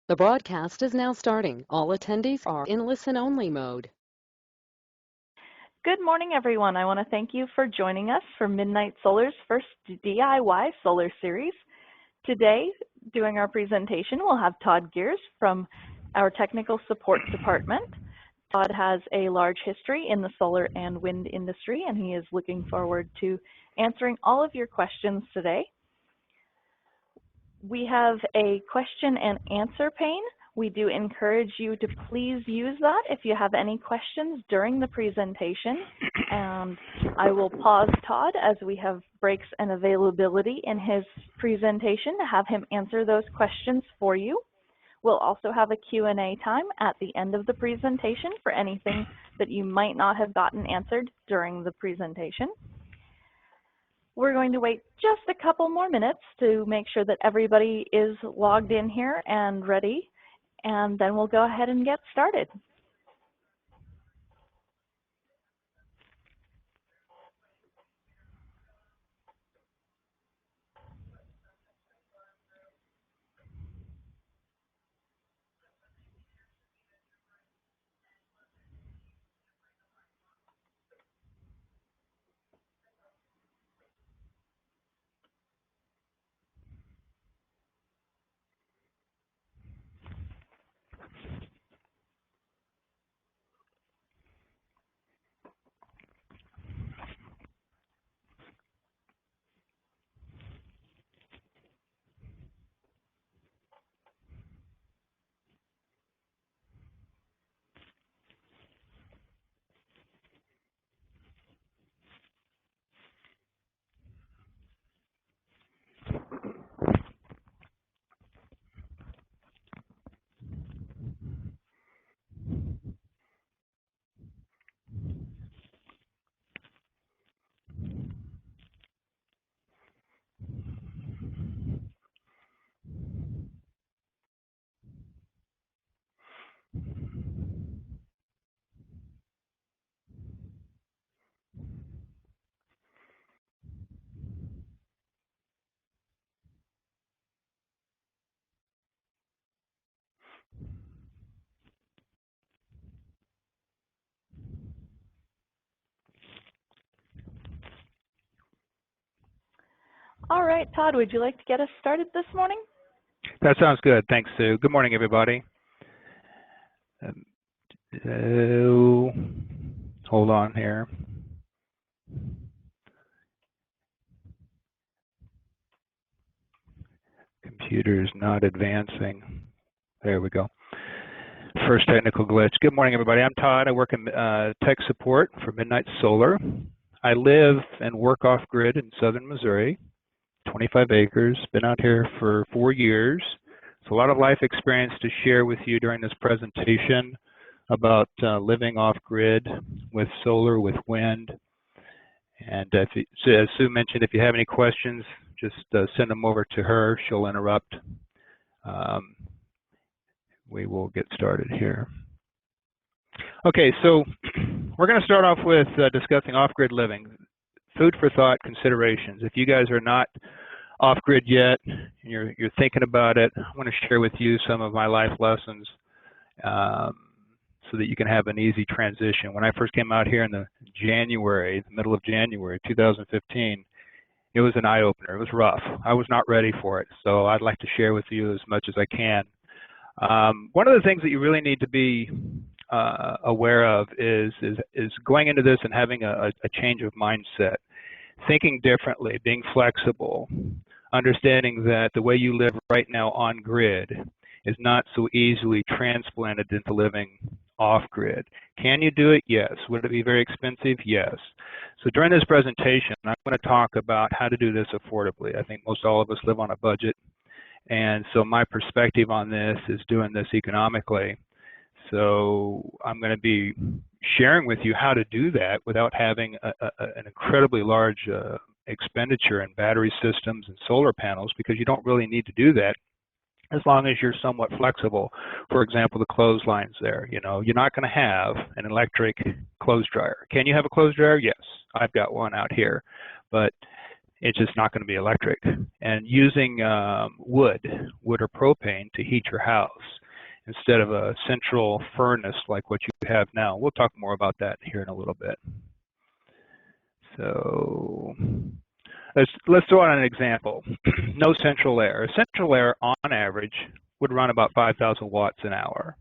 The broadcast is now starting. All attendees are in listen-only mode. Good morning, everyone. I want to thank you for joining us for Midnight Solar's first DIY solar series. Today, doing our presentation, we'll have Todd Gears from our technical support department. Todd has a large history in the solar and wind industry, and he is looking forward to answering all of your questions today. We have a question and answer pane. We do encourage you to please use that if you have any questions during the presentation. And I will pause Todd as we have breaks and availability in his presentation to have him answer those questions for you. We'll also have a Q&A time at the end of the presentation for anything that you might not have gotten answered during the presentation. We're going to wait just a couple more minutes to make sure that everybody is logged in here and ready, and then we'll go ahead and get started. All right, Todd, would you like to get us started this morning? That sounds good. Thanks, Sue. Good morning, everybody. Hold on here. Computer's not advancing. There we go. First technical glitch. Good morning, everybody. I'm Todd. I work in tech support for Midnight Solar. I live and work off-grid in southern Missouri, 25 acres. Been out here for 4 years. It's a lot of life experience to share with you during this presentation about living off-grid with solar, with wind. And as Sue mentioned, if you have any questions, just send them over to her. She'll interrupt. We will get started here. Okay, so we're going to start off with discussing off-grid living. Food for thought considerations. If you guys are not off-grid yet, and you're thinking about it, I want to share with you some of my life lessons so that you can have an easy transition. When I first came out here in the middle of January 2015, it was an eye-opener. It was rough. I was not ready for it, so I'd like to share with you as much as I can. One of the things that you really need to be aware of is going into this and having a change of mindset, thinking differently, being flexible, understanding that the way you live right now on grid is not so easily transplanted into living off-grid. Can you do it? Yes. Would it be very expensive? Yes. So during this presentation, I'm going to talk about how to do this affordably. I think most all of us live on a budget, and so my perspective on this is doing this economically. So I'm going to be sharing with you how to do that without having an incredibly large expenditure in battery systems and solar panels, because you don't really need to do that as long as you're somewhat flexible. For example, the clotheslines there, you're not going to have an electric clothes dryer. Can you have a clothes dryer? Yes, I've got one out here. But It's just not going to be electric. And using wood or propane to heat your house instead of a central furnace like what you have now. We'll talk more about that here in a little bit. So let's throw out an example. No central air. Central air on average would run about 5,000 watts an hour.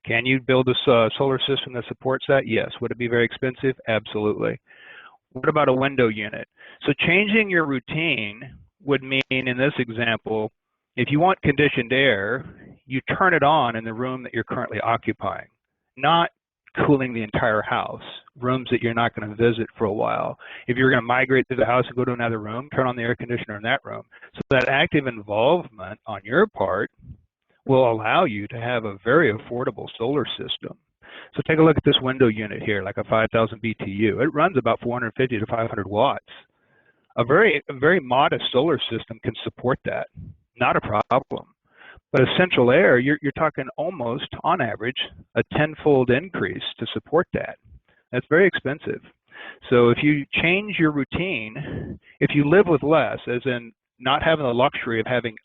Can you build a solar system that supports that? Yes. Would it be very expensive? Absolutely. What about a window unit? So changing your routine would mean, in this example, if you want conditioned air, you turn it on in the room that you're currently occupying, not cooling the entire house, rooms that you're not going to visit for a while. If you're going to migrate through the house and go to another room, turn on the air conditioner in that room. So that active involvement on your part will allow you to have a very affordable solar system. So take a look at this window unit here, like a 5,000 BTU. It runs about 450 to 500 watts. A very modest solar system can support that, not a problem. But essential air, you're talking almost, on average, a 10-fold increase to support that. That's very expensive. So if you change your routine, if you live with less, as in not having the luxury of having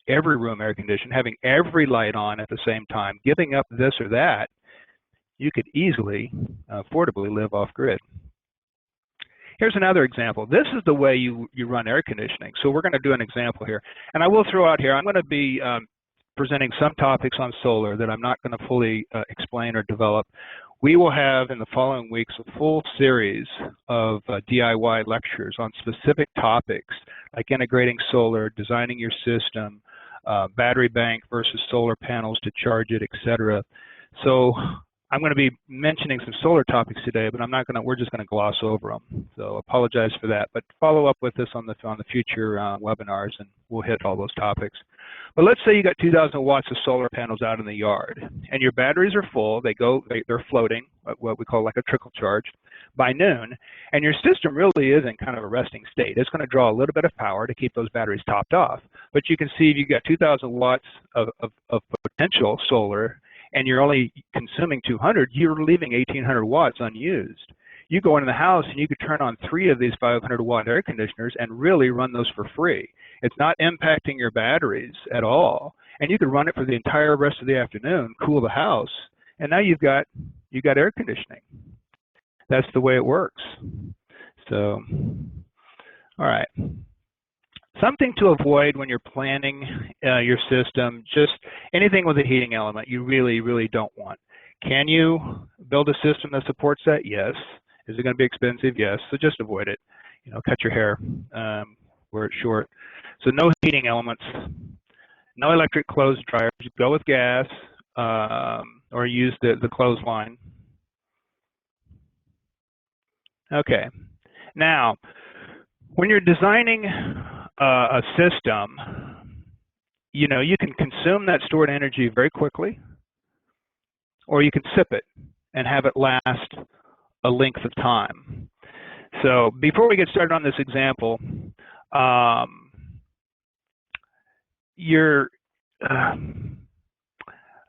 every room air conditioned, having every light on at the same time, giving up this or that, you could easily, affordably live off grid. Here's another example. This is the way you run air conditioning. So we're going to do an example here. And I will throw out here, I'm going to be presenting some topics on solar that I'm not going to fully explain or develop. We will have in the following weeks a full series of DIY lectures on specific topics like integrating solar, designing your system, battery bank versus solar panels to charge it, etc. So I'm going to be mentioning some solar topics today, but we're just going to gloss over them. So apologize for that, but follow up with us on the future webinars and we'll hit all those topics. But let's say you got 2,000 watts of solar panels out in the yard and your batteries are full, they're floating, what we call like a trickle charge, by noon, and your system really is in kind of a resting state. It's going to draw a little bit of power to keep those batteries topped off. But you can see if you've got 2,000 watts of potential solar and you're only consuming 200, you're leaving 1,800 watts unused. You go into the house and you could turn on 3 of these 500 watt air conditioners and really run those for free. It's not impacting your batteries at all. And you could run it for the entire rest of the afternoon, cool the house, and now you've got air conditioning. That's the way it works. So, all right. Something to avoid when you're planning your system, just anything with a heating element you really, really don't want. Can you build a system that supports that? Yes. Is it going to be expensive? Yes. So just avoid it. You know, cut your hair, wear it short. So no heating elements, no electric clothes dryers. You go with gas or use the clothesline. Okay. Now, when you're designing a system, you know, you can consume that stored energy very quickly, or you can sip it and have it last a length of time. So before we get started on this example, let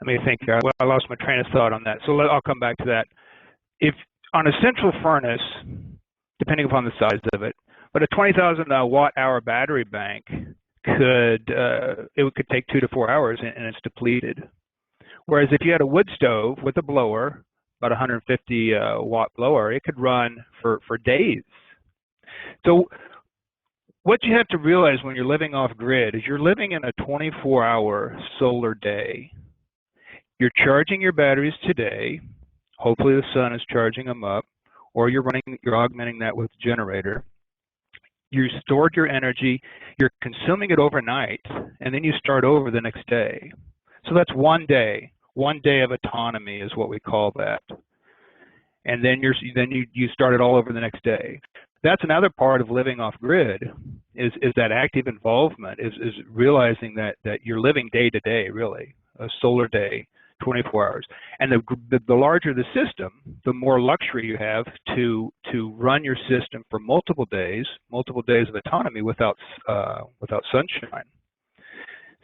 me think here. I lost my train of thought on that, so I'll come back to that. If on a central furnace, depending upon the size of it, but a 20,000 watt-hour battery bank could take 2 to 4 hours and it's depleted. Whereas if you had a wood stove with a blower, about 150 watt blower, it could run for days. So what you have to realize when you're living off grid is you're living in a 24-hour solar day. You're charging your batteries today. Hopefully the sun is charging them up, or you're augmenting that with a generator. You stored your energy, you're consuming it overnight, and then you start over the next day. So that's one day of autonomy is what we call that. And then you start it all over the next day. That's another part of living off grid is that active involvement, is realizing that you're living day to day, really, a solar day, 24 hours. And the larger the system, the more luxury you have to run your system for multiple days of autonomy without sunshine.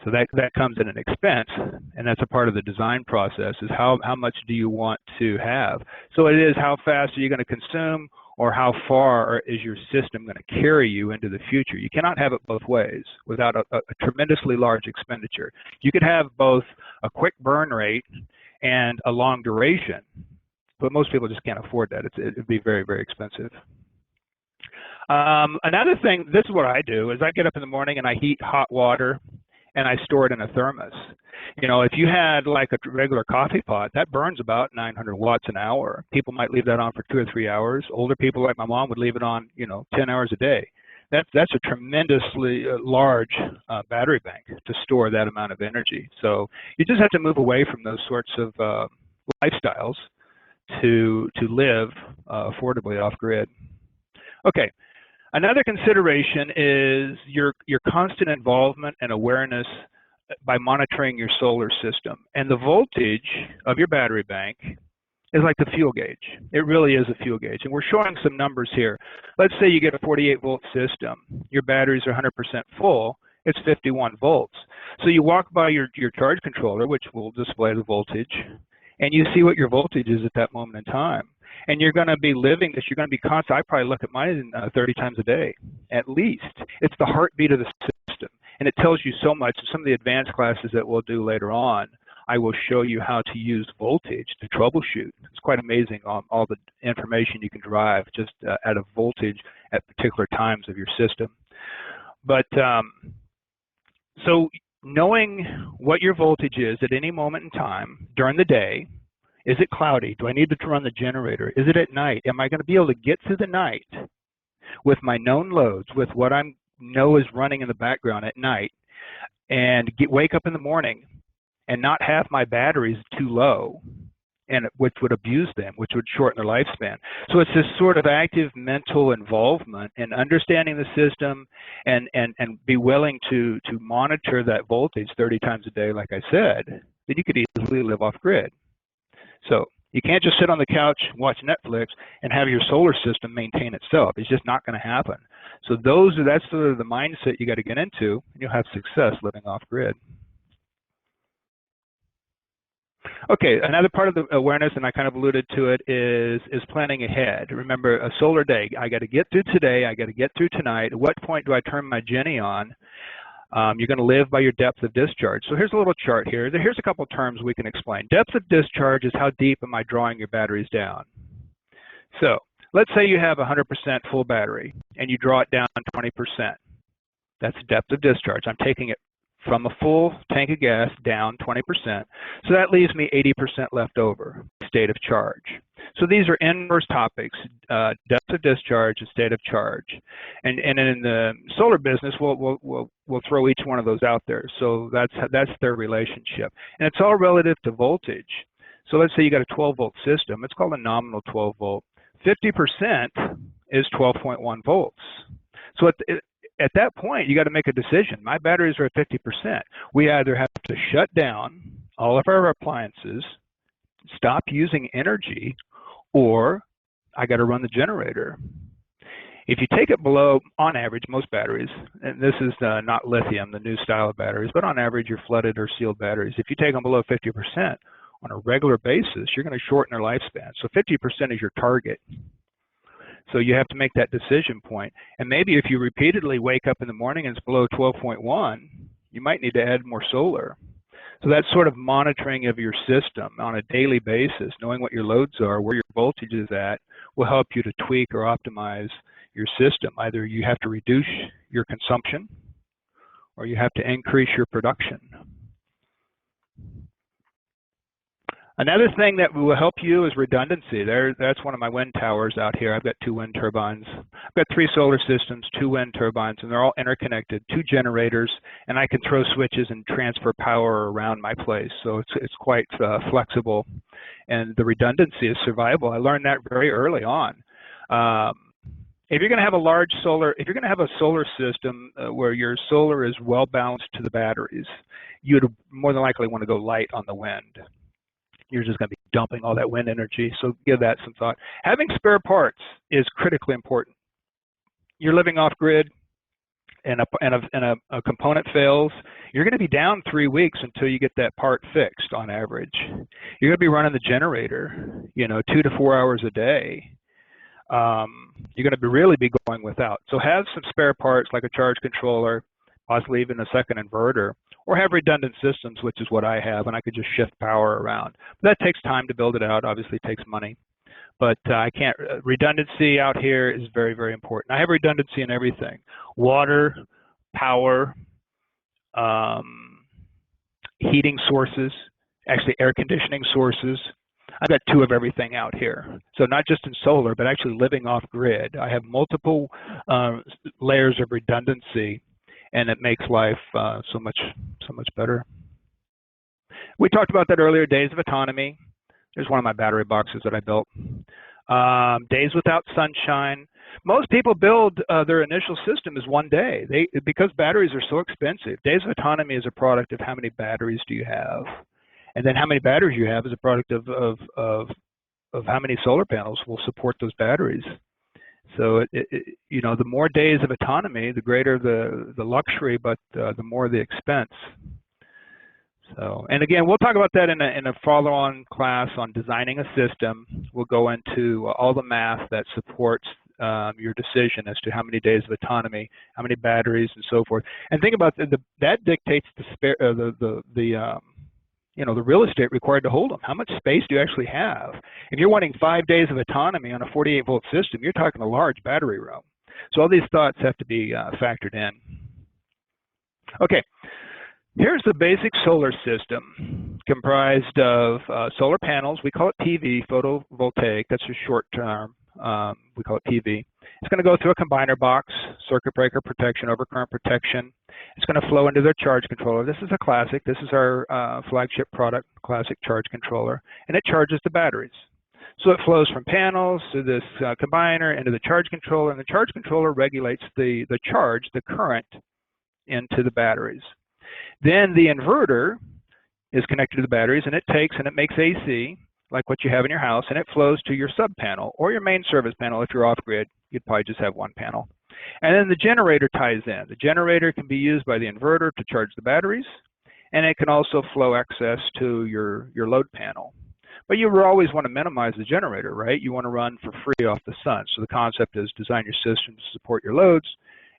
So that comes at an expense, and that's a part of the design process, is how much do you want to have. So it is how fast are you going to consume, or how far is your system going to carry you into the future. You cannot have it both ways without a tremendously large expenditure. You could have both a quick burn rate and a long duration, but most people just can't afford that. It'd be very, very expensive. Another thing, this is what I do, is I get up in the morning and I heat hot water and I store it in a thermos. You know, if you had like a regular coffee pot, that burns about 900 watts an hour. People might leave that on for 2 or 3 hours. Older people like my mom would leave it on, 10 hours a day. That's a tremendously large battery bank to store that amount of energy. So you just have to move away from those sorts of lifestyles to live affordably off grid. Okay. Another consideration is your constant involvement and awareness by monitoring your solar system. And the voltage of your battery bank is like the fuel gauge. It really is a fuel gauge. And we're showing some numbers here. Let's say you get a 48-volt system. Your batteries are 100% full. It's 51 volts. So you walk by your charge controller, which will display the voltage, and you see what your voltage is at that moment in time. And you're going to be living this. You're going to be constant. I probably look at mine 30 times a day, at least. It's the heartbeat of the system. And it tells you so much. Some of the advanced classes that we'll do later on, I will show you how to use voltage to troubleshoot. It's quite amazing all the information you can derive just out of voltage at particular times of your system. But so knowing what your voltage is at any moment in time during the day. Is it cloudy? Do I need to run the generator? Is it at night? Am I going to be able to get through the night with my known loads, with what I know is running in the background at night, and wake up in the morning and not have my batteries too low, and which would abuse them, which would shorten their lifespan? So it's this sort of active mental involvement in understanding the system and be willing to monitor that voltage 30 times a day, like I said, then you could easily live off grid. So you can't just sit on the couch, watch Netflix, and have your solar system maintain itself. It's just not going to happen. So that's sort of the mindset you got to get into, and you'll have success living off grid. Okay, another part of the awareness, and I kind of alluded to it, is planning ahead. Remember, a solar day, I got to get through today, I got to get through tonight. At what point do I turn my Jenny on? You're going to live by your depth of discharge. So here's a little chart here. Here's a couple terms we can explain. Depth of discharge is how deep am I drawing your batteries down. So let's say you have 100% full battery and you draw it down 20%. That's depth of discharge. I'm taking it from a full tank of gas down 20%. So that leaves me 80% left over, state of charge. So these are inverse topics, depth of discharge and state of charge. And in the solar business, we'll throw each one of those out there. So that's their relationship. And it's all relative to voltage. So let's say you got a 12-volt system. It's called a nominal 12-volt. 50% is 12.1 volts. So at that point, you got to make a decision. My batteries are at 50%. We either have to shut down all of our appliances, stop using energy, or I got to run the generator. If you take it below, on average, most batteries, and this is not lithium, the new style of batteries, but on average, your flooded or sealed batteries, if you take them below 50% on a regular basis, you're going to shorten their lifespan. So 50% is your target. So you have to make that decision point. And maybe if you repeatedly wake up in the morning and it's below 12.1, you might need to add more solar. So that sort of monitoring of your system on a daily basis, knowing what your loads are, where your voltage is at, will help you to tweak or optimize your system. Either you have to reduce your consumption or you have to increase your production. Another thing that will help you is redundancy. That's one of my wind towers out here. I've got 2 wind turbines. I've got 3 solar systems, 2 wind turbines, and they're all interconnected, 2 generators, and I can throw switches and transfer power around my place. So it's quite flexible, and the redundancy is survivable. I learned that very early on. If you're going to have if you're going to have a solar system where your solar is well balanced to the batteries, you'd more than likely want to go light on the wind. You're just going to be dumping all that wind energy, so give that some thought. Having spare parts is critically important. You're living off grid, and a component fails, you're going to be down 3 weeks until you get that part fixed on average. You're going to be running the generator, 2 to 4 hours a day. you're going to really be going without. So have some spare parts like a charge controller, possibly even a second inverter, or have redundant systems, which is what I have, and I could just shift power around. But that takes time to build it out. Obviously, it takes money. But I can't. Redundancy out here is very, very important. I have redundancy in everything: water, power, heating sources, actually air conditioning sources. I've got 2 of everything out here. So not just in solar, but actually living off grid. I have multiple layers of redundancy, and it makes life so much better. We talked about that earlier, days of autonomy. There's one of my battery boxes that I built. Days without sunshine. Most people build their initial system as 1 day. Because batteries are so expensive, days of autonomy is a product of how many batteries do you have. And then how many batteries you have is a product of how many solar panels will support those batteries. So, you know, the more days of autonomy, the greater the luxury, but the more the expense. So, and again, we'll talk about that in a follow-on class on designing a system. We'll go into all the math that supports your decision as to how many days of autonomy, how many batteries, and so forth. And think about that dictates you know, the real estate required to hold them. How much space do you actually have? If you're wanting 5 days of autonomy on a 48-volt system, you're talking a large battery room. So all these thoughts have to be factored in. Okay, here's the basic solar system comprised of solar panels. We call it PV, photovoltaic. That's a short term. We call it PV. It's going to go through a combiner box, circuit breaker protection, overcurrent protection. It's going to flow into their charge controller. This is a classic. This is our flagship product, classic charge controller, and it charges the batteries. So it flows from panels to this combiner into the charge controller, and the charge controller regulates the charge, the current, into the batteries. Then the inverter is connected to the batteries, and it takes and it makes AC, like what you have in your house, and it flows to your sub panel or your main service panel. If you're off grid, you'd probably just have 1 panel. And then the generator ties in. The generator can be used by the inverter to charge the batteries, and it can also flow excess to your load panel. But you always want to minimize the generator, right? You want to run for free off the sun. So the concept is design your system to support your loads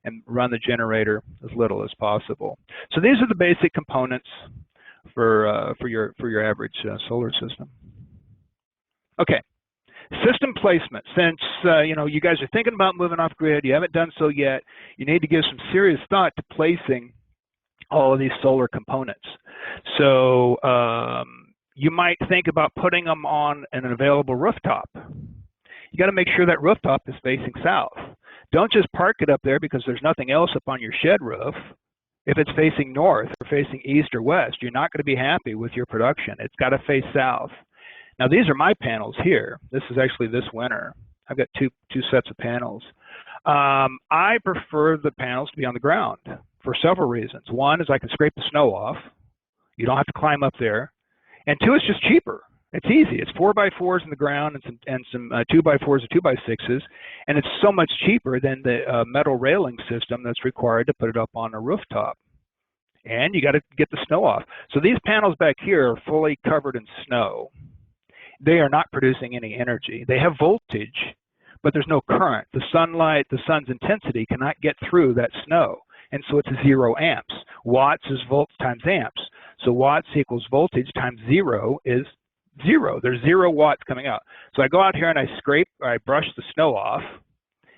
and run the generator as little as possible. So these are the basic components for your average solar system. Okay, system placement. Since you know, you guys are thinking about moving off grid, you haven't done so yet, you need to give some serious thought to placing all of these solar components. So you might think about putting them on an available rooftop. You got to make sure that rooftop is facing south. Don't just park it up there because there's nothing else up on your shed roof. If it's facing north or facing east or west, you're not going to be happy with your production. It's got to face south. Now, these are my panels here. This is actually this winter. I've got two sets of panels. I prefer the panels to be on the ground for several reasons. One is I can scrape the snow off. You don't have to climb up there. And 2, it's just cheaper. It's easy. It's 4x4s in the ground and some 2x4s or 2x6s, and it's so much cheaper than the metal railing system that's required to put it up on a rooftop. And you got to get the snow off. So these panels back here are fully covered in snow. They are not producing any energy. They have voltage, but there's no current. The sunlight, the sun's intensity cannot get through that snow, and so it's 0 amps. Watts is volts times amps. So watts equals voltage times 0 is 0. There's 0 watts coming out. So I go out here and I scrape, or I brush the snow off.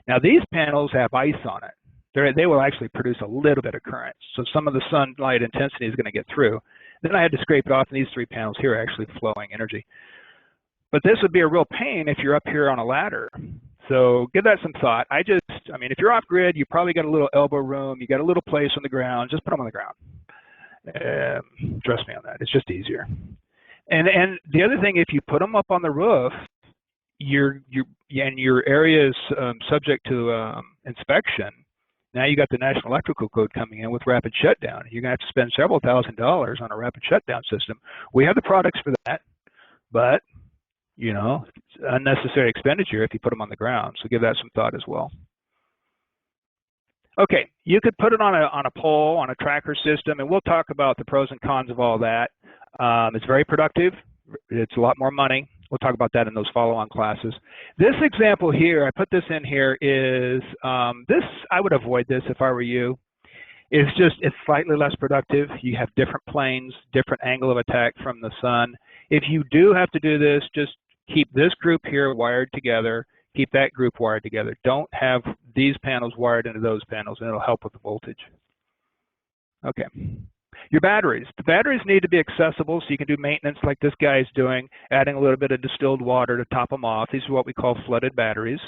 Now these panels have ice on it. They will actually produce a little bit of current. So some of the sunlight intensity is going to get through. Then I had to scrape it off, and these 3 panels here are actually flowing energy. But this would be a real pain if you're up here on a ladder. So give that some thought. I mean, if you're off grid, you probably got a little elbow room. You got a little place on the ground. Just put them on the ground. Trust me on that. It's just easier. And the other thing, if you put them up on the roof, your area is subject to inspection. Now you got the National Electrical Code coming in with rapid shutdown. You're going to have to spend several $1,000s on a rapid shutdown system. We have the products for that, but you know, it's unnecessary expenditure if you put them on the ground. So give that some thought as well. Okay, you could put it on a pole, on a tracker system, and we'll talk about the pros and cons of all that. It's very productive. It's a lot more money. We'll talk about that in those follow-on classes. This example here, I put this in here, is this, I would avoid this if I were you. It's slightly less productive. You have different planes, different angle of attack from the sun. If you do have to do this, just keep this group here wired together, keep that group wired together. Don't have these panels wired into those panels, and it'll help with the voltage. Okay. Your batteries. The batteries need to be accessible so you can do maintenance like this guy is doing, adding a little bit of distilled water to top them off. These are what we call flooded batteries.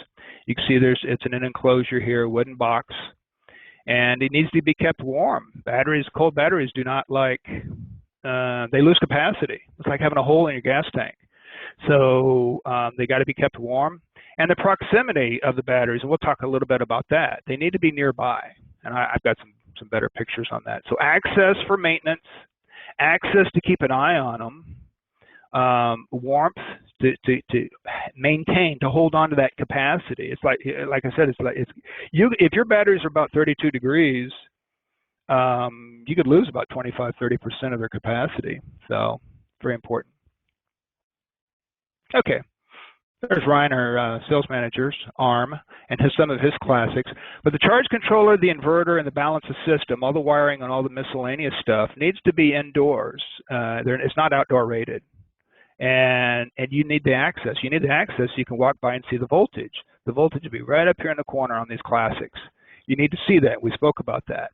You can see it's in an enclosure here, a wooden box, and it needs to be kept warm. Cold batteries do not like, they lose capacity. It's like having a hole in your gas tank. So they got to be kept warm. And the proximity of the batteries, and we'll talk a little bit about that, they need to be nearby. And I've got some better pictures on that. So access for maintenance, access to keep an eye on them, warmth to maintain, to hold on to that capacity. It's like I said, if your batteries are about 32 degrees, you could lose about 25–30% of their capacity. So very important. Okay. There's Ryan, our sales manager's arm, and some of his classics. But the charge controller, the inverter, and the balance of system, all the wiring and all the miscellaneous stuff needs to be indoors. It's not outdoor rated. And you need the access. You need the access so you can walk by and see the voltage. The voltage will be right up here in the corner on these classics. You need to see that. We spoke about that.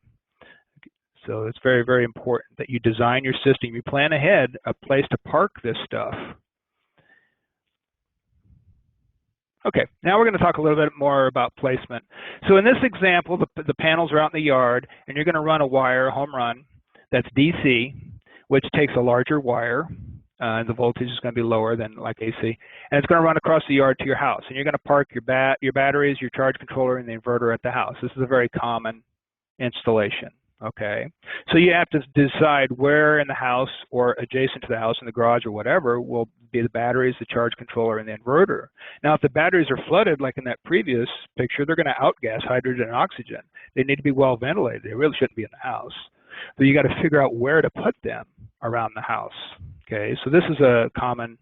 So it's very, very important that you design your system. You plan ahead a place to park this stuff. Okay, now we're going to talk a little bit more about placement. So in this example, the panels are out in the yard, and you're going to run a wire, a home run, that's DC, which takes a larger wire, and the voltage is going to be lower than like AC, and it's going to run across the yard to your house. And you're going to park your batteries, your charge controller, and the inverter at the house. This is a very common installation. Okay, so you have to decide where in the house or adjacent to the house in the garage or whatever will be the batteries, the charge controller, and the inverter. Now, if the batteries are flooded, like in that previous picture, they're going to outgas hydrogen and oxygen. They need to be well ventilated. They really shouldn't be in the house. So you got to figure out where to put them around the house. Okay, so this is a common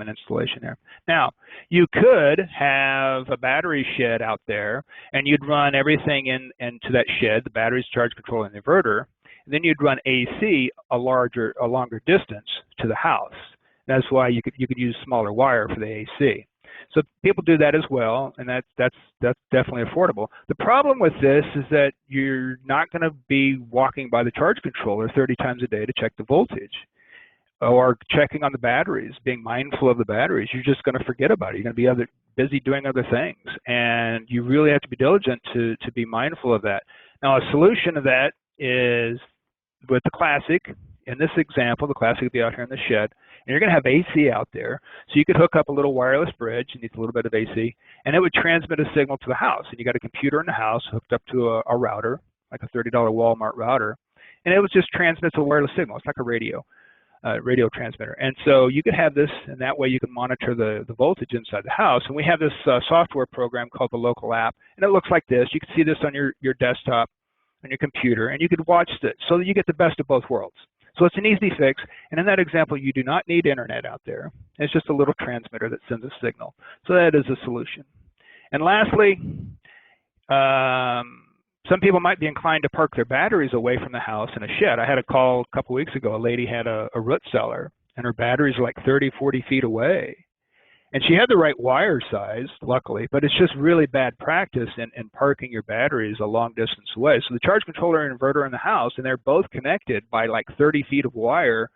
installation there. Now, you could have a battery shed out there, and you'd run everything into that shed, the batteries, charge controller, and the inverter, and then you'd run AC a longer distance to the house. That's why you could use smaller wire for the AC. So people do that as well, and that's definitely affordable. The problem with this is that you're not going to be walking by the charge controller 30 times a day to check the voltage, or checking on the batteries, being mindful of the batteries. You're just going to forget about it. You're going to be busy doing other things, and you really have to be diligent to be mindful of that. Now, a solution to that is with the Classic. In this example, the Classic would be out here in the shed, and you're going to have AC out there, so you could hook up a little wireless bridge. It needs a little bit of AC, and it would transmit a signal to the house. And you got a computer in the house hooked up to a router, like a $30 Walmart router, and it would just transmits a wireless signal. It's like a radio transmitter. And so you could have this, and that way you can monitor the voltage inside the house. And we have this software program called the local app, and it looks like this. You can see this on your desktop, on your computer, and you could watch it so that you get the best of both worlds. So it's an easy fix, and in that example, you do not need internet out there. It's just a little transmitter that sends a signal. So that is a solution. And lastly, some people might be inclined to park their batteries away from the house in a shed. I had a call a couple weeks ago. A lady had a root cellar, and her batteries were like 30–40 feet away. And she had the right wire size, luckily, but it's just really bad practice in parking your batteries a long distance away. So the charge controller and inverter in the house, and they're both connected by like 30 feet of wire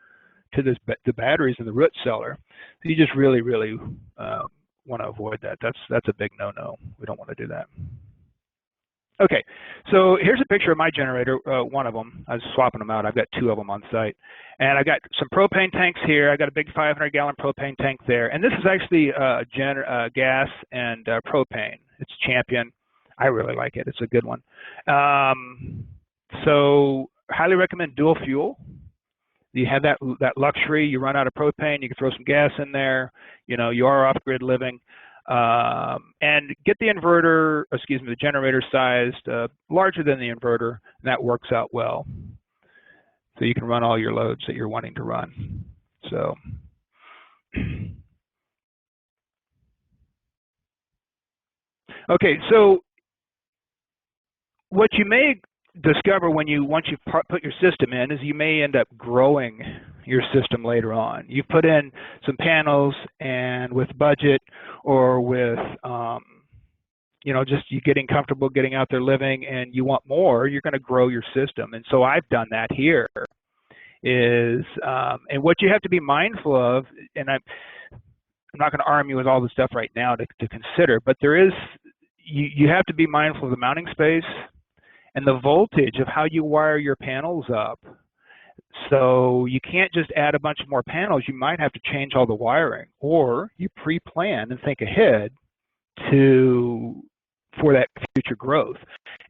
to the batteries in the root cellar. So you just really, really want to avoid that. That's a big no-no. We don't want to do that. Okay, so here's a picture of my generator, one of them. I was swapping them out. I've got 2 of them on site. And I've got some propane tanks here. I got a big 500-gallon propane tank there. And this is actually gas and propane. It's Champion. I really like it. It's a good one. So highly recommend dual fuel. You have that luxury. You run out of propane, you can throw some gas in there. You know, you are off-grid living. And get the inverter, the generator sized larger than the inverter, and that works out well. So you can run all your loads that you're wanting to run. So Okay, so what you may discover once you put your system in is you may end up growing your system later on. You've put in some panels, and with budget or with just you getting comfortable getting out there living and you want more, you're going to grow your system. And so I've done that here is and what you have to be mindful of, and I'm not going to arm you with all the stuff right now to consider, but there is you have to be mindful of the mounting space and the voltage of how you wire your panels up. So you can't just add a bunch of more panels. You might have to change all the wiring, or you pre-plan and think ahead for that future growth,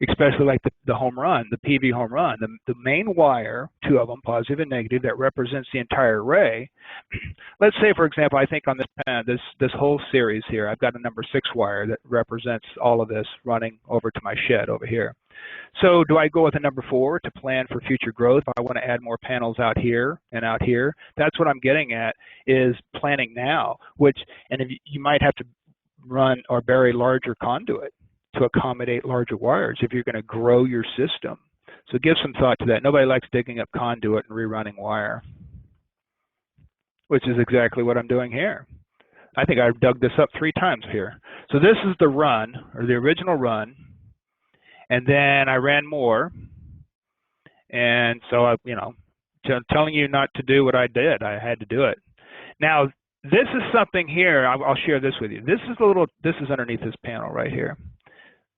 especially like the home run, the PV home run. The main wire, two of them, positive and negative, that represents the entire array. Let's say, for example, I think on this whole series here, I've got a number 6 wire that represents all of this running over to my shed over here. So do I go with a number 4 to plan for future growth? If I want to add more panels out here and out here, that's what I'm getting at, is planning now, and if you might have to run or bury larger conduit to accommodate larger wires if you're going to grow your system. So give some thought to that. Nobody likes digging up conduit and rerunning wire, which is exactly what I'm doing here. I think I've dug this up 3 times here. So this is the run, or the original run, and then I ran more. And so telling you not to do what I did, I had to do it. Now, this is something here, I'll share this with you. This is underneath this panel right here.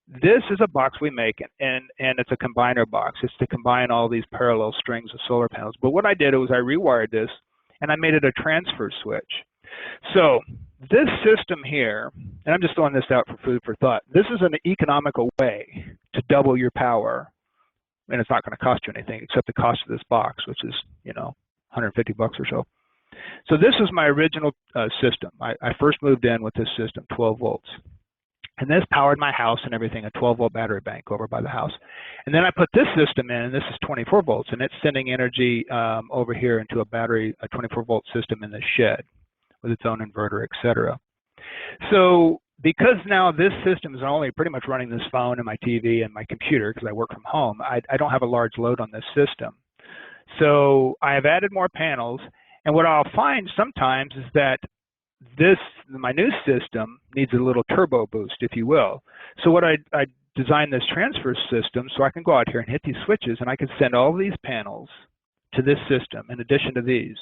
This is a box we make, and it's a combiner box. It's to combine all these parallel strings of solar panels. But what I did was I rewired this, and I made it a transfer switch. So this system here, and I'm just throwing this out for food for thought, this is an economical way to double your power, and it's not going to cost you anything except the cost of this box, which is, $150 or so. So this is my original system. I first moved in with this system, 12 volts. And this powered my house and everything, a 12-volt battery bank over by the house. And then I put this system in, and this is 24 volts, and it's sending energy over here into a 24-volt system in the shed with its own inverter, etc. So because now this system is only pretty much running this phone and my TV and my computer, because I work from home, I don't have a large load on this system. So I have added more panels, and what I'll find sometimes is that my new system needs a little turbo boost, if you will. So what I designed this transfer system so I can go out here and hit these switches, and I can send all these panels to this system in addition to these.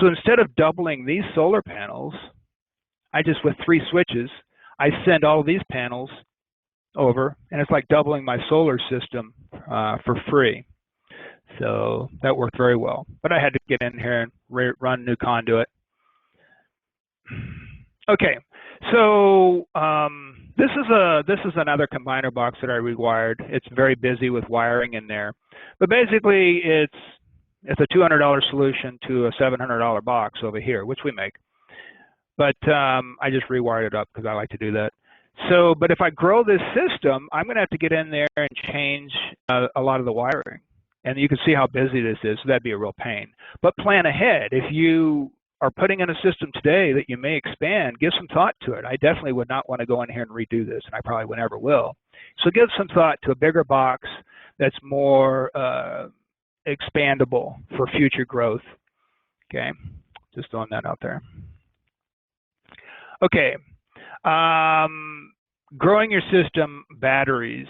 So instead of doubling these solar panels, with 3 switches, I send all these panels over, and it's like doubling my solar system for free. So that worked very well. But I had to get in here and run new conduit. Okay, so this is another combiner box that I rewired. It's very busy with wiring in there, but basically it's a $200 solution to a $700 box over here, which we make. But I just rewired it up because I like to do that. So, but if I grow this system, I'm going to have to get in there and change a lot of the wiring, and you can see how busy this is. So that'd be a real pain. But plan ahead. If you are putting in a system today that you may expand, give some thought to it. I definitely would not want to go in here and redo this, and I probably would never will. So give some thought to a bigger box that's more expandable for future growth. Okay, just throwing that out there. Okay, growing your system, batteries.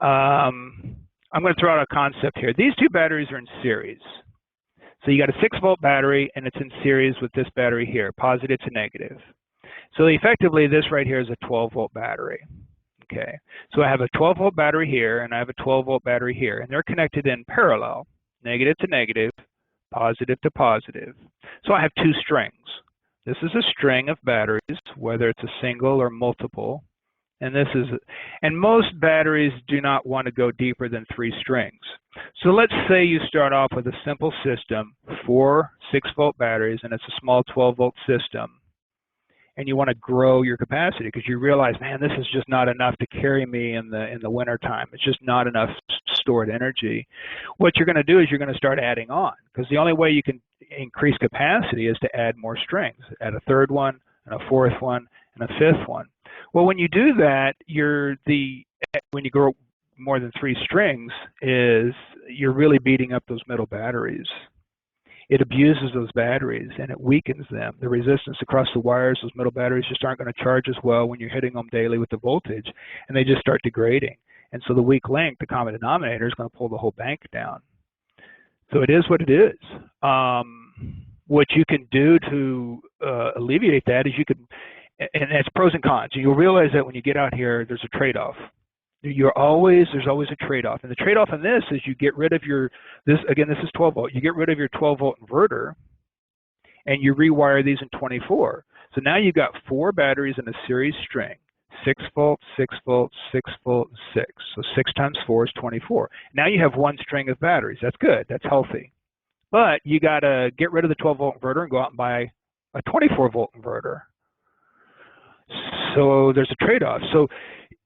I'm going to throw out a concept here. These 2 batteries are in series. So you got a 6-volt battery, and it's in series with this battery here, positive to negative. So effectively, this right here is a 12-volt battery. Okay, so I have a 12-volt battery here, and I have a 12-volt battery here, and they're connected in parallel, negative to negative, positive to positive. So I have 2 strings. This is a string of batteries, whether it's a single or multiple. And most batteries do not want to go deeper than 3 strings. So let's say you start off with a simple system, 4 6-volt batteries, and it's a small 12-volt system. And you want to grow your capacity because you realize, man, this is just not enough to carry me in the winter time. It's just not enough stored energy. What you're going to do is you're going to start adding on, because the only way you can increase capacity is to add more strings. Add a 3rd one, and a 4th one, and a fifth one. Well, when you do that, when you grow more than 3 strings, you're really beating up those middle batteries. It abuses those batteries and it weakens them. The resistance across the wires, those middle batteries just aren't going to charge as well when you're hitting them daily with the voltage, and they just start degrading. And so the weak link, the common denominator, is going to pull the whole bank down. So it is what it is. What you can do to alleviate that is and it's pros and cons. You'll realize that when you get out here, there's a trade-off. There's always a trade-off, and the trade-off in this is you get rid of this is 12 volt. You get rid of your 12 volt inverter, and you rewire these in 24. So now you've got 4 batteries in a series string: 6 volt, 6 volt, 6 volt, 6. So 6 times 4 is 24. Now you have 1 string of batteries. That's good. That's healthy. But you got to get rid of the 12 volt inverter and go out and buy a 24 volt inverter. So there's a trade-off. So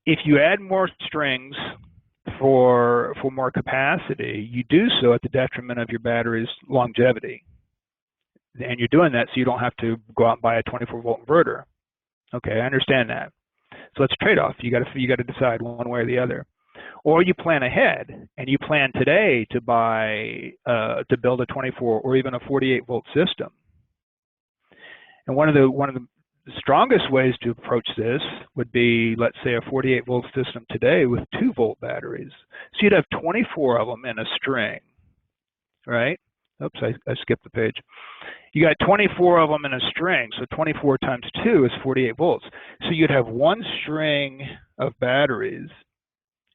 if you add more strings for more capacity, you do so at the detriment of your battery's longevity. And you're doing that so you don't have to go out and buy a 24 volt inverter. Okay, I understand that. So it's a trade-off. You got to decide one way or the other. Or you plan ahead and you plan today to build a 24 or even a 48 volt system. And one of the strongest ways to approach this would be, let's say, a 48 volt system today with 2 volt batteries. So you'd have 24 of them in a string, right? Oops, I skipped the page. You got 24 of them in a string, so 24 times 2 is 48 volts. So you'd have 1 string of batteries,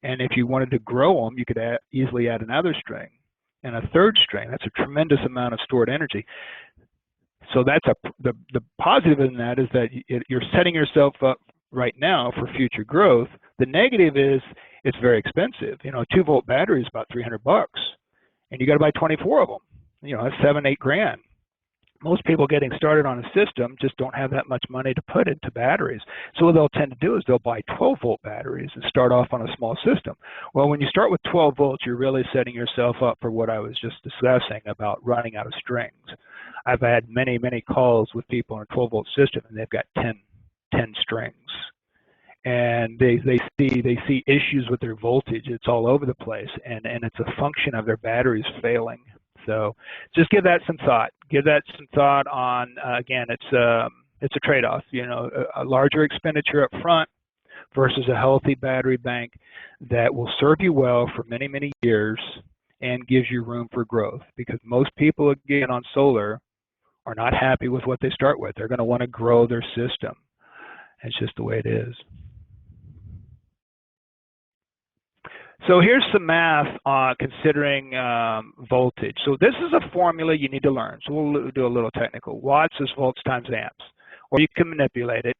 and if you wanted to grow them, you could easily add another string and a third string. That's a tremendous amount of stored energy. So that's the positive in that is that you're setting yourself up right now for future growth. The negative is it's very expensive. A 2 volt battery is about $300, and you got to buy 24 of them. That's $7-8 grand. Most people getting started on a system just don't have that much money to put into batteries. So what they'll tend to do is they'll buy 12 volt batteries and start off on a small system. Well, when you start with 12 volts, you're really setting yourself up for what I was just discussing about running out of strings. I've had many, many calls with people in a 12 volt system, and they've got 10 strings. And they see issues with their voltage. It's all over the place, and it's a function of their batteries failing. So just give that some thought. Give that some thought on, again, it's a trade-off, a larger expenditure up front versus a healthy battery bank that will serve you well for many, many years and gives you room for growth. Because most people, again, on solar are not happy with what they start with. They're going to want to grow their system. It's just the way it is. So here's some math on considering voltage. So this is a formula you need to learn. So we'll do a little technical. Watts is volts times amps. Or you can manipulate it.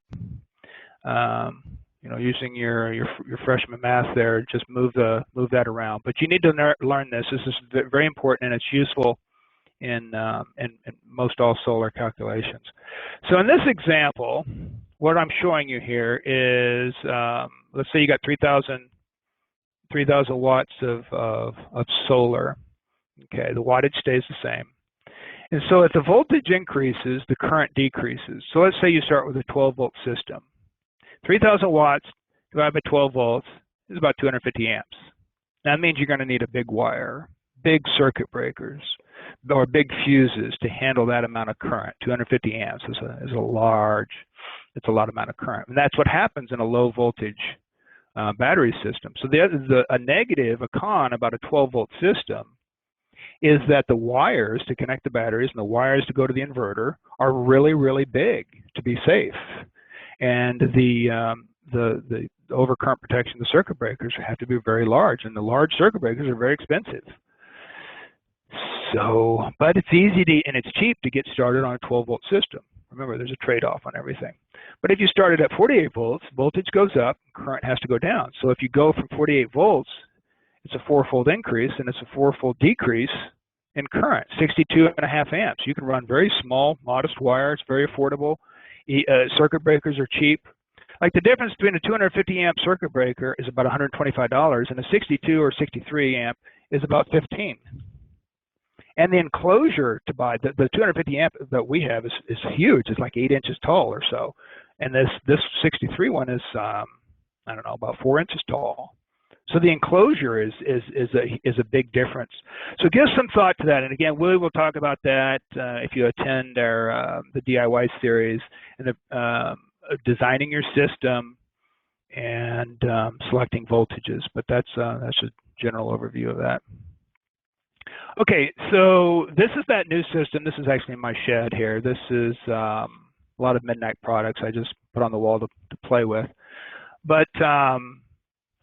Using your freshman math there, just move that around. But you need to learn this. This is very important, and it's useful in most all solar calculations. So in this example, what I'm showing you here is, let's say you got 3,000 watts of solar. Okay, the wattage stays the same. And so if the voltage increases, the current decreases. So let's say you start with a 12 volt system. 3,000 watts divided by 12 volts is about 250 amps. Now that means you're going to need a big wire, big circuit breakers, or big fuses to handle that amount of current. 250 amps is a lot amount of current. And that's what happens in a low voltage battery system. So a negative, a con about a 12 volt system is that the wires to connect the batteries and the wires to go to the inverter are really, really big to be safe. And the overcurrent protection of the circuit breakers have to be very large, and the large circuit breakers are very expensive. So, but it's easy and it's cheap to get started on a 12 volt system. Remember, there's a trade-off on everything. But if you started at 48 volts, voltage goes up, current has to go down. So if you go from 48 volts, it's a 4-fold increase, and it's a 4-fold decrease in current, 62.5 amps. You can run very small, modest wires, very affordable. Circuit breakers are cheap. Like the difference between a 250 amp circuit breaker is about $125, and a 62 or 63 amp is about $15. And the enclosure to buy, the 250 amp that we have is huge. It's like 8 inches tall or so. And this 63 one is, I don't know, about 4 inches tall. So the enclosure is a big difference. So give some thought to that. And again, Willie will talk about that if you attend our the DIY series, and the designing your system and selecting voltages. But that's a general overview of that. Okay, so this is that new system. This is actually my shed here. This is a lot of Midnight products I just put on the wall to play with. But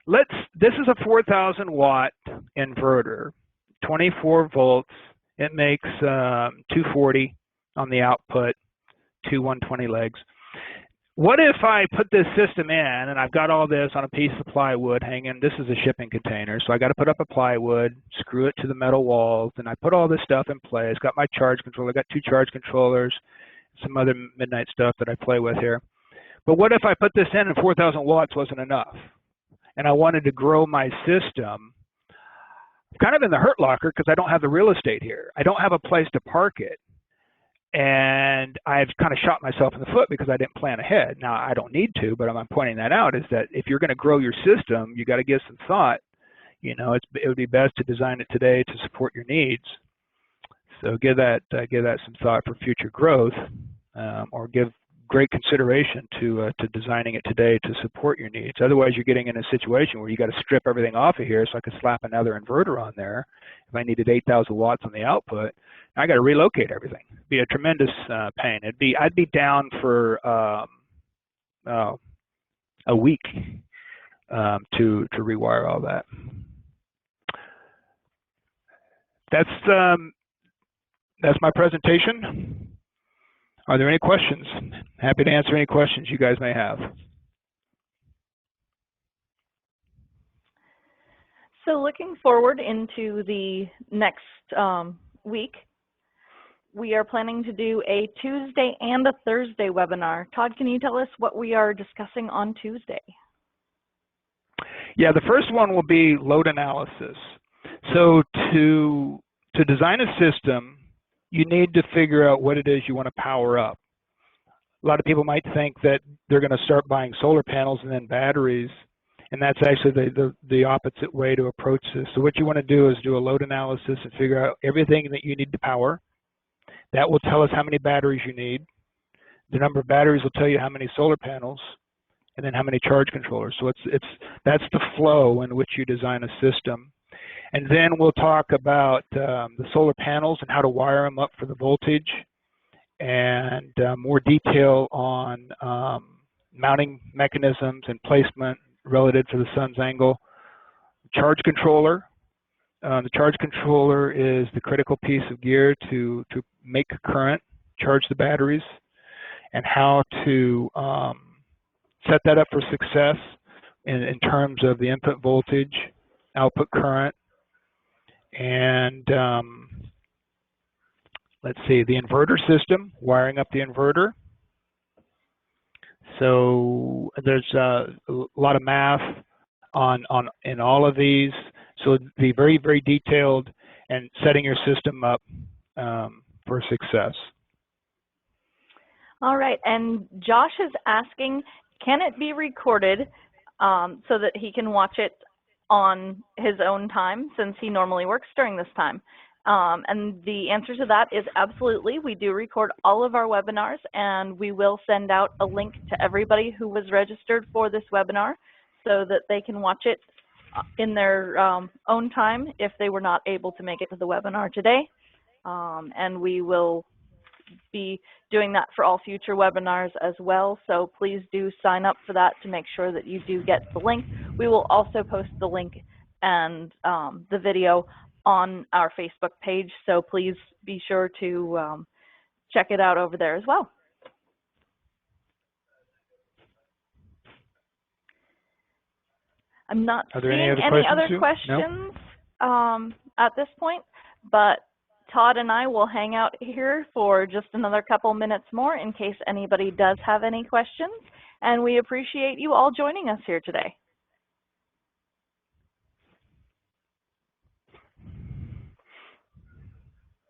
this is a 4,000 watt inverter, 24 volts. It makes 240 on the output, two 120 legs. What if I put this system in and I've got all this on a piece of plywood hanging? This is a shipping container, so I got to put up a plywood, screw it to the metal walls, and I put all this stuff in place. Got my charge controller, got 2 charge controllers, some other Midnight stuff that I play with here. But what if I put this in and 4,000 watts wasn't enough? And I wanted to grow my system. I'm kind of in the hurt locker because I don't have the real estate here. I don't have a place to park it. And I've kind of shot myself in the foot because I didn't plan ahead. Now, I don't need to, but I'm pointing that out, is that if you're going to grow your system, you got to give some thought. You know, it would be best to design it today to support your needs. So give that some thought for future growth, or give great consideration to designing it today to support your needs. Otherwise, you're getting in a situation where you got to strip everything off of here so I could slap another inverter on there. If I needed 8,000 watts on the output, I got to relocate everything. It'd be a tremendous pain. I'd be down for a week to rewire all that. That's my presentation. Are there any questions? Happy to answer any questions you guys may have. So looking forward into the next week, we are planning to do a Tuesday and a Thursday webinar. Todd, can you tell us what we are discussing on Tuesday? Yeah, the first one will be load analysis. So to design a system, you need to figure out what it is you want to power up. A lot of people might think that they're going to start buying solar panels and then batteries, and that's actually the opposite way to approach this. So what you want to do is do a load analysis and figure out everything that you need to power. That will tell us how many batteries you need. The number of batteries will tell you how many solar panels, and then how many charge controllers. So that's the flow in which you design a system. And then we'll talk about the solar panels and how to wire them up for the voltage, and more detail on mounting mechanisms and placement relative to the sun's angle. Charge controller. The charge controller is the critical piece of gear to make current, charge the batteries, and how to set that up for success in terms of the input voltage, output current, and let's see, the inverter system, wiring up the inverter. So there's a lot of math in all of these. So it'd be very, very detailed and setting your system up for success. All right, and Josh is asking, can it be recorded so that he can watch it on his own time, since he normally works during this time? And the answer to that is absolutely. We do record all of our webinars, and we will send out a link to everybody who was registered for this webinar so that they can watch it in their own time if they were not able to make it to the webinar today. And we will be doing that for all future webinars as well. So please do sign up for that to make sure that you do get the link. We will also post the link and the video on our Facebook page. So please be sure to check it out over there as well. I'm not seeing any other questions at this point, but Todd and I will hang out here for just another couple minutes more in case anybody does have any questions. And we appreciate you all joining us here today.